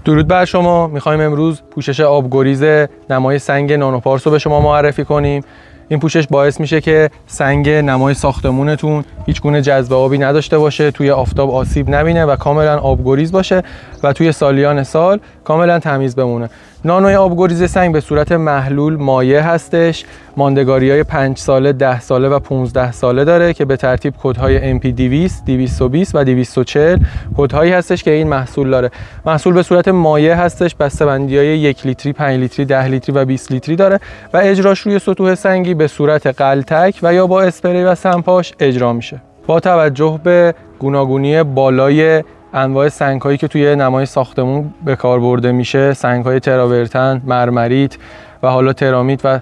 درود بر شما. میخوایم امروز پوشش آبگریز نمای سنگ نانوپارس رو به شما معرفی کنیم. این پوشش باعث میشه که سنگ نمای ساختمونتون هیچ گونه جذب آبی نداشته باشه، توی آفتاب آسیب نبینه و کاملا آبگریز باشه و توی سالیان سال کاملا تمیز بمونه. نانوی آبگریز سنگ به صورت محلول مایع هستش. ماندگاری‌های 5 ساله، 10 ساله و 15 ساله داره که به ترتیب کدهای MP200, 220 و 240 کدهایی هستش که این محصول داره. محصول به صورت مایع هستش، بسته‌بندی‌های 1 لیتری، 5 لیتری، 10 لیتری و 20 لیتری داره و اجراش روی سطوح سنگی به صورت غلتک و یا با اسپری و سمپاش اجرا میشه. با توجه به گوناگونی بالای انواع سنگ‌هایی که توی نمای ساختمون به کار برده میشه، سنگ‌های تراورتن، مرمریت و حالا ترامیت و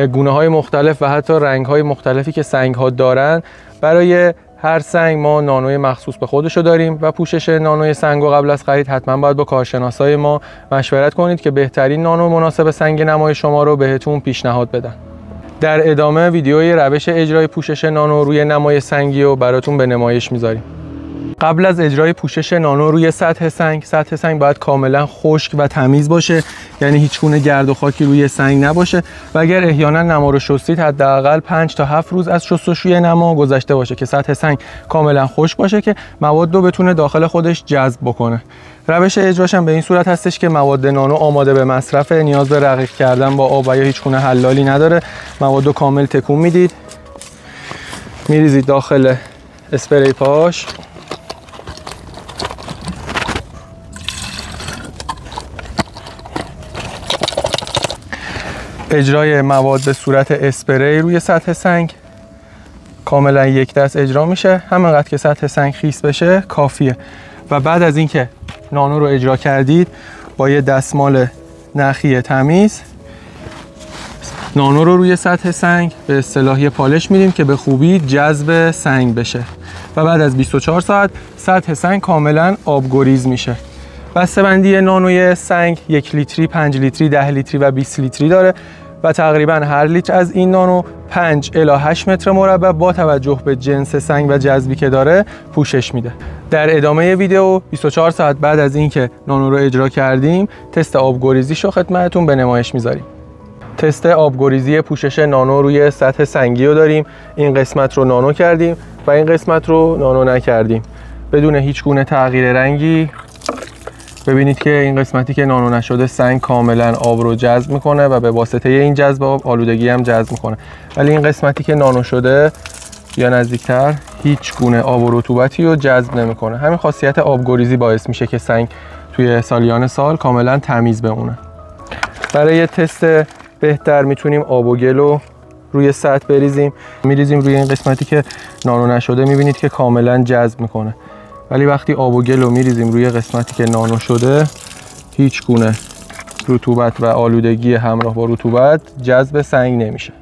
گونه‌های مختلف و حتی رنگ‌های مختلفی که سنگ‌ها دارن، برای هر سنگ ما نانوی مخصوص به خودشو داریم و پوشش نانوی سنگو قبل از خرید حتما باید با کارشناسای ما مشورت کنید که بهترین نانو مناسب سنگ نمای شما رو بهتون پیشنهاد بدن. در ادامه ویدیوی روش اجرای پوشش نانو روی نمای سنگی رو براتون به نمایش میذاریم. قبل از اجرای پوشش نانو روی سطح سنگ باید کاملا خشک و تمیز باشه، یعنی هیچ گونه گرد و خاکی روی سنگ نباشه و اگر احیانا نما رو شستید حداقل 5 تا 7 روز از شستشوی نما گذشته باشه که سطح سنگ کاملا خشک باشه که مواد رو بتونه داخل خودش جذب بکنه. روش اجراش هم به این صورت هستش که مواد نانو آماده به مصرف، نیاز به رقیق کردن با آب و یا هیچ گونه حلالی نداره. مواد رو کامل تکون میدید، میریزید داخل اسپری پاش. اجرای مواد به صورت اسپری روی سطح سنگ کاملا یک دست اجرا میشه، همینقدر که سطح سنگ خیس بشه کافیه. و بعد از اینکه نانو رو اجرا کردید با یه دستمال نخی تمیز نانو رو روی سطح سنگ به اصطلاح پالش میدیم که به خوبی جذب سنگ بشه و بعد از 24 ساعت سطح سنگ کاملا آبگریز میشه. بسته‌بندی نانوی سنگ 1 لیتری، 5 لیتری، 10 لیتری و 20 لیتری داره و تقریبا هر لیتر از این نانو 5 الی 8 متر مربع با توجه به جنس سنگ و جذبی که داره پوشش میده. در ادامه ویدیو 24 ساعت بعد از اینکه نانو رو اجرا کردیم تست آبگریزیشو خدمتتون به نمایش میذاریم. تست آبگریزی پوشش نانو روی سطح سنگی رو داریم. این قسمت رو نانو کردیم و این قسمت رو نانو نکردیم. بدون هیچ گونه تغییر رنگی ببینید که این قسمتی که نانو نشده سنگ کاملا آب رو جذب میکنه و به واسطه این جذب آب آلودگی هم جذب میکنه، ولی این قسمتی که نانو شده یا نزدیکتر هیچ گونه آب و رطوبتی رو جذب نمیکنه. همین خاصیت آبگریزی باعث میشه که سنگ توی سالیان سال کاملا تمیز بمونه. برای تست بهتر میتونیم آب و گل رو روی سطح بریزیم. میریزیم روی این قسمتی که نانو نشده، میبینید که کاملا جذب میکنه، ولی وقتی آب و گل رو میریزیم روی قسمتی که نانو شده هیچ گونه رطوبت و آلودگی همراه با رطوبت جذب سنگ نمیشه.